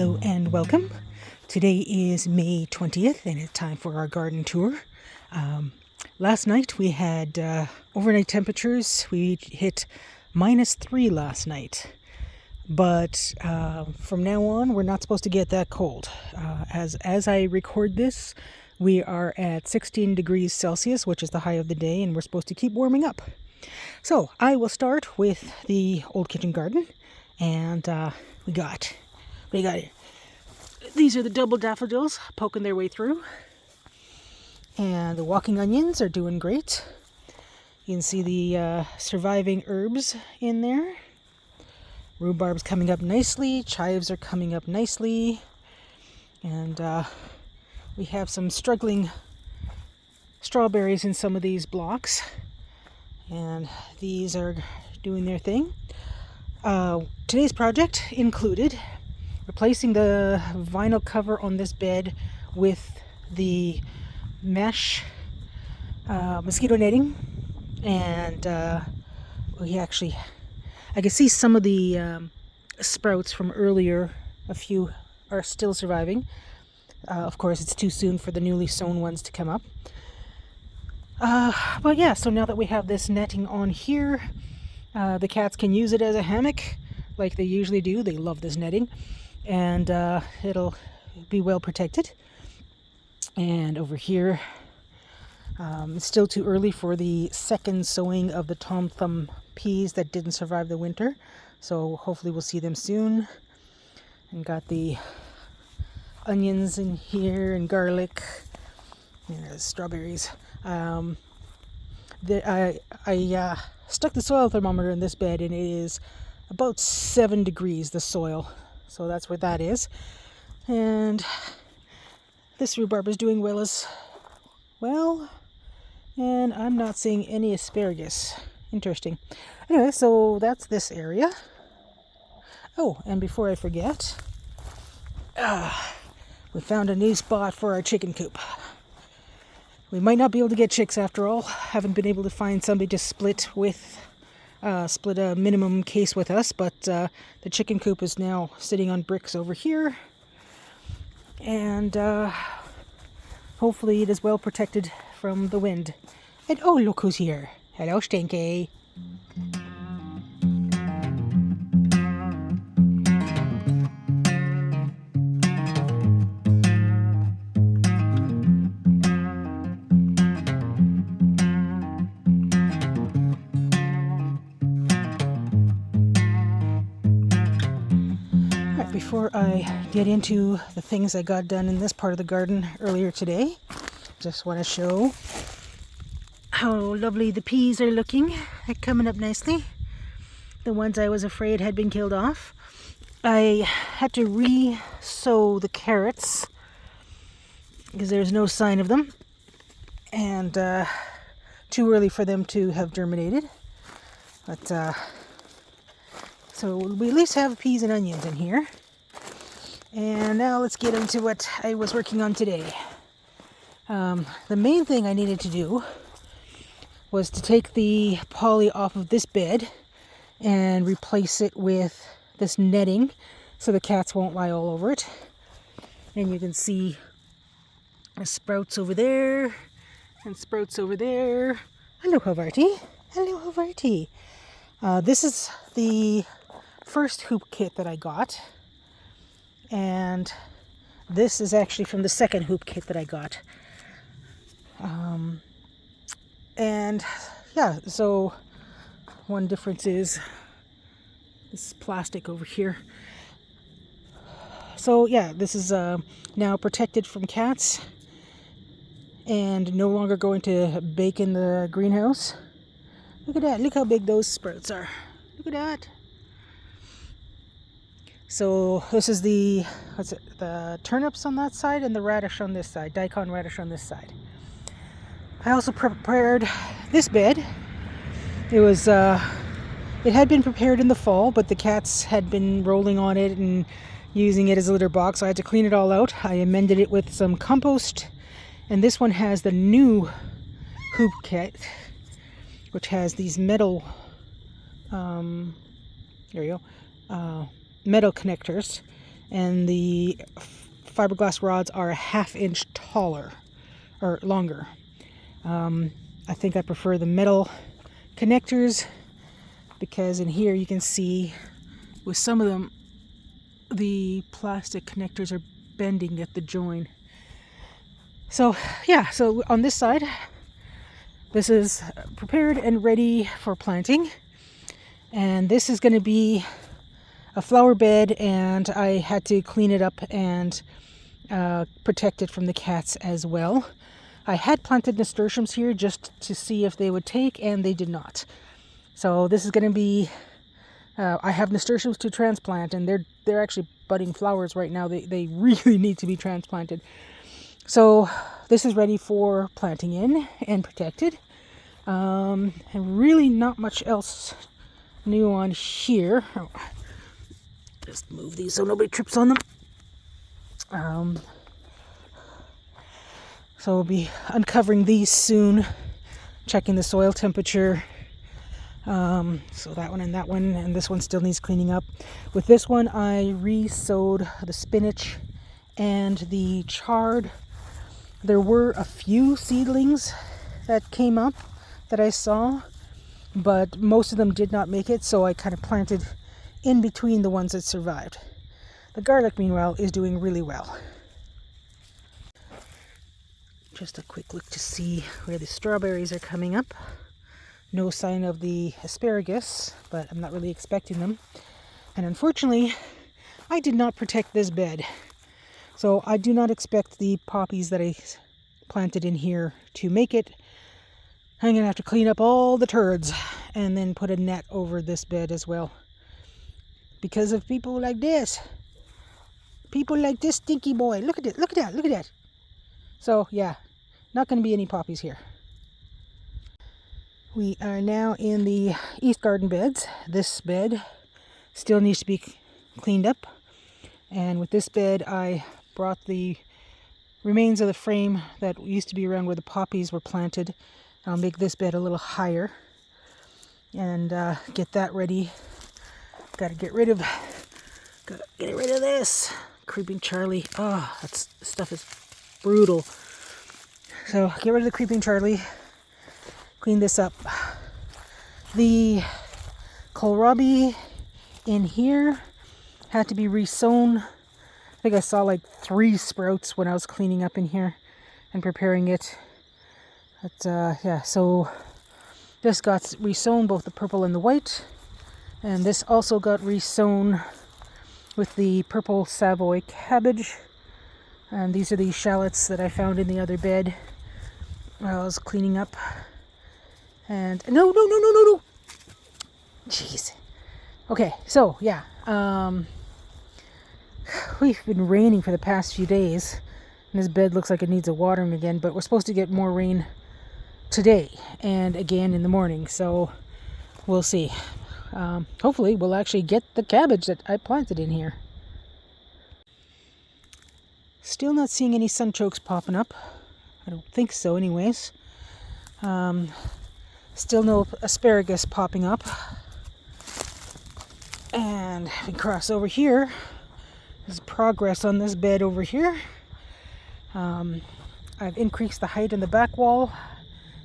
Hello and welcome. Today is May 20th and it's time for our garden tour. Last night we had overnight temperatures. We hit -3 last night. But from now on we're not supposed to get that cold. As I record this, we are at 16 degrees Celsius, which is the high of the day, and we're supposed to keep warming up. So I will start with the old kitchen garden, and we got these are the double daffodils poking their way through, and the walking onions are doing great. You can see the surviving herbs in there. Rhubarb's coming up nicely, chives are coming up nicely, and we have some struggling strawberries in some of these blocks, and these are doing their thing. Today's project included replacing the vinyl cover on this bed with the mesh mosquito netting, and I can see some of the sprouts from earlier. A few are still surviving. Of course, it's too soon for the newly sown ones to come up. But yeah, so now that we have this netting on here, the cats can use it as a hammock like they usually do. They love this netting, and it'll be well protected. And over here, it's still too early for the second sowing of the Tom Thumb peas that didn't survive the winter, so hopefully we'll see them soon. And got the onions in here and garlic, and strawberries. I stuck the soil thermometer in this bed, and it is about 7 degrees, the soil, so that's where that is. And this rhubarb is doing well as well, and I'm not seeing any asparagus. Interesting. Anyway, so that's this area. Oh, and before I forget, we found a new spot for our chicken coop. We might not be able to get chicks after all. Haven't been able to find somebody to split a minimum case with us, but the chicken coop is now sitting on bricks over here, and hopefully it is well protected from the wind. And oh, look who's here. Hello, Stinky. Before I get into the things I got done in this part of the garden earlier today, just want to show how lovely the peas are looking. They're coming up nicely. The ones I was afraid had been killed off. I had to re-sow the carrots because there's no sign of them, and too early for them to have germinated. But so we at least have peas and onions in here. And now let's get into what I was working on today. The main thing I needed to do was to take the poly off of this bed and replace it with this netting so the cats won't lie all over it. And you can see the sprouts over there and sprouts over there. Hello, Havarti. Hello, Havarti. This is the first hoop kit that I got. And this is actually from the second hoop kit that I got. And yeah, so one difference is this plastic over here. So yeah, this is now protected from cats and no longer going to bake in the greenhouse. Look at that. Look how big those sprouts are. Look at that. So this is the turnips on that side and the radish on this side, daikon radish on this side. I also prepared this bed. It had been prepared in the fall, but the cats had been rolling on it and using it as a litter box, so I had to clean it all out. I amended it with some compost, and this one has the new hoop kit, which has these metal metal connectors, and the fiberglass rods are a 1/2 inch taller or longer. I think I prefer the metal connectors because in here you can see with some of them the plastic connectors are bending at the join. So yeah, so on this side, this is prepared and ready for planting. And this is going to be a flower bed, and I had to clean it up and protect it from the cats as well. I had planted nasturtiums here just to see if they would take, and they did not. So this is going to be, I have nasturtiums to transplant, and they're actually budding flowers right now. They really need to be transplanted. So this is ready for planting in and protected. And really not much else new on here. Oh, just move these so nobody trips on them. So we'll be uncovering these soon, checking the soil temperature. So that one, and this one still needs cleaning up. With this one, I re-sowed the spinach and the chard. There were a few seedlings that came up that I saw, but most of them did not make it, so I kind of planted in between the ones that survived. The garlic, meanwhile, is doing really well. Just a quick look to see where the strawberries are coming up. No sign of the asparagus, but I'm not really expecting them. And unfortunately, I did not protect this bed. So I do not expect the poppies that I planted in here to make it. I'm going to have to clean up all the turds and then put a net over this bed as well. Because of people like this. People like this stinky boy. Look at it. Look at that. Look at that. So yeah, not going to be any poppies here. We are now in the East Garden beds. This bed still needs to be cleaned up. And with this bed, I brought the remains of the frame that used to be around where the poppies were planted. I'll make this bed a little higher and get that ready. Gotta get rid of this. Creeping Charlie. Oh, that stuff is brutal. So get rid of the Creeping Charlie. Clean this up. The kohlrabi in here had to be resown. I think I saw like 3 sprouts when I was cleaning up in here and preparing it. But yeah, so this got resown, both the purple and the white. And this also got resown with the purple Savoy cabbage. And these are the shallots that I found in the other bed while I was cleaning up. And no. Jeez. Okay, so yeah. We've been raining for the past few days. And this bed looks like it needs a watering again, but we're supposed to get more rain today and again in the morning. So we'll see. Hopefully we'll actually get the cabbage that I planted in here. Still not seeing any sunchokes popping up. I don't think so anyways. Still no asparagus popping up. And if we cross over here, there's progress on this bed over here. I've increased the height in the back wall,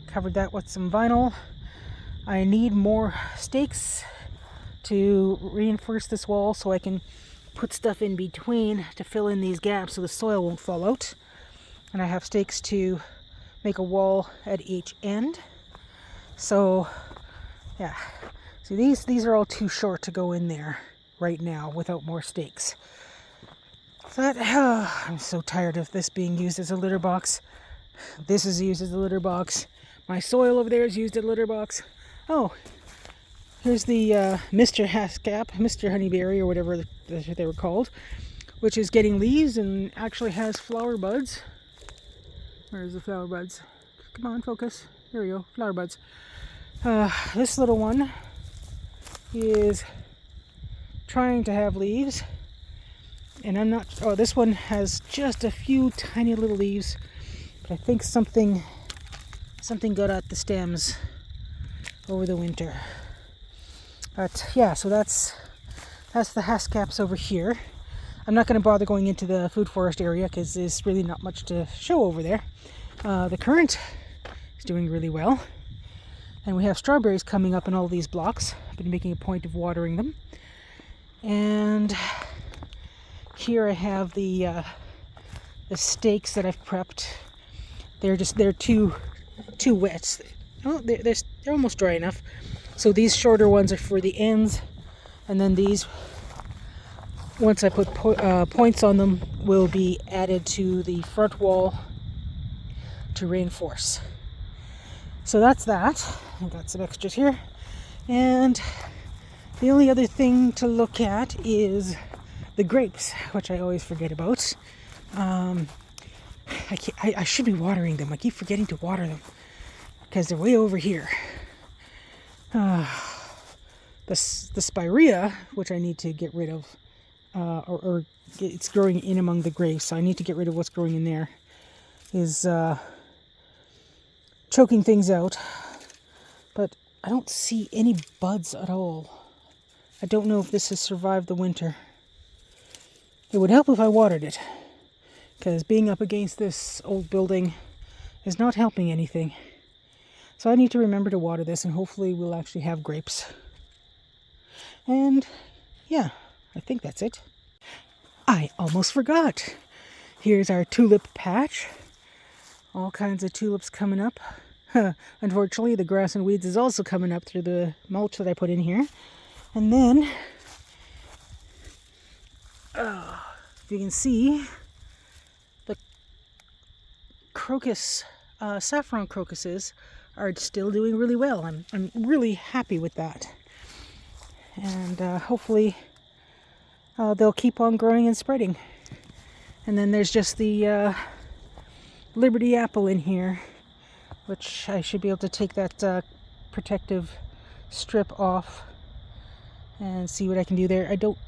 covered that with some vinyl. I need more stakes to reinforce this wall so I can put stuff in between to fill in these gaps so the soil won't fall out. And I have stakes to make a wall at each end. So yeah, see these are all too short to go in there right now without more stakes. So that, I'm so tired of this being used as a litter box. This is used as a litter box. My soil over there is used as a litter box. Oh, here's the Mr. Haskap, Mr. Honeyberry, or whatever they were called, which is getting leaves and actually has flower buds. Where's the flower buds? Come on, focus. There we go, flower buds. This little one is trying to have leaves, and I'm not. Oh, this one has just a few tiny little leaves, but I think something got at the stems over the winter. But yeah, so that's the Haskaps over here. I'm not going to bother going into the food forest area because there's really not much to show over there. The currant is doing really well. And we have strawberries coming up in all these blocks. I've been making a point of watering them. And here I have the steaks that I've prepped. They're too wet. Oh, they're almost dry enough. So these shorter ones are for the ends, and then these, once I put points on them, will be added to the front wall to reinforce. So that's that. I've got some extras here. And the only other thing to look at is the grapes, which I always forget about. I should be watering them. I keep forgetting to water them because they're way over here. The spirea, which I need to get rid of, or it's growing in among the grapes, so I need to get rid of what's growing in there, is choking things out. But I don't see any buds at all. I don't know if this has survived the winter. It would help if I watered it, because being up against this old building is not helping anything. So I need to remember to water this, and hopefully we'll actually have grapes. And yeah, I think that's it. I almost forgot. Here's our tulip patch. All kinds of tulips coming up. Unfortunately, the grass and weeds is also coming up through the mulch that I put in here. And then, if you can see, the crocus, saffron crocuses are still doing really well. I'm really happy with that. And hopefully they'll keep on growing and spreading. And then there's just the Liberty apple in here, which I should be able to take that protective strip off and see what I can do there. I don't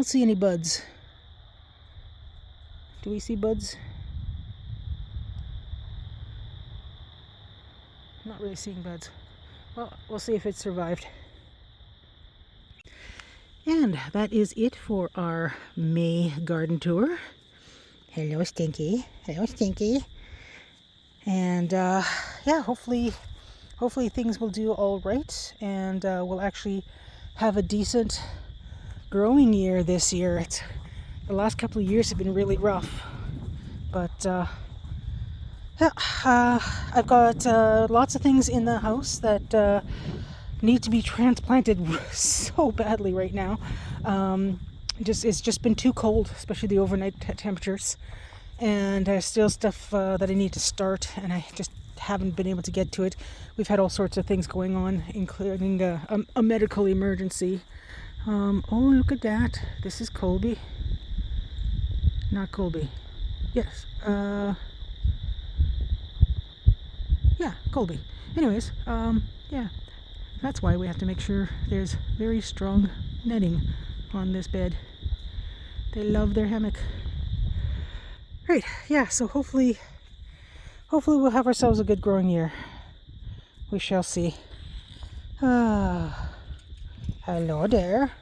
see any buds. Do we see buds? I'm not really seeing buds. Well, we'll see if it survived. And that is it for our May garden tour. Hello, Stinky. Hello, Stinky. And yeah, hopefully things will do all right, and we'll actually have a decent growing year this year. The last couple of years have been really rough, but yeah, I've got lots of things in the house that need to be transplanted so badly right now. It's just been too cold, especially the overnight temperatures, and there's still stuff that I need to start, and I just haven't been able to get to it. We've had all sorts of things going on, including a medical emergency. Oh, look at that. This is Colby. Not Colby. Yes. Yeah, Colby. Anyways, yeah. That's why we have to make sure there's very strong netting on this bed. They love their hammock. Right, yeah, so hopefully we'll have ourselves a good growing year. We shall see. Hello there.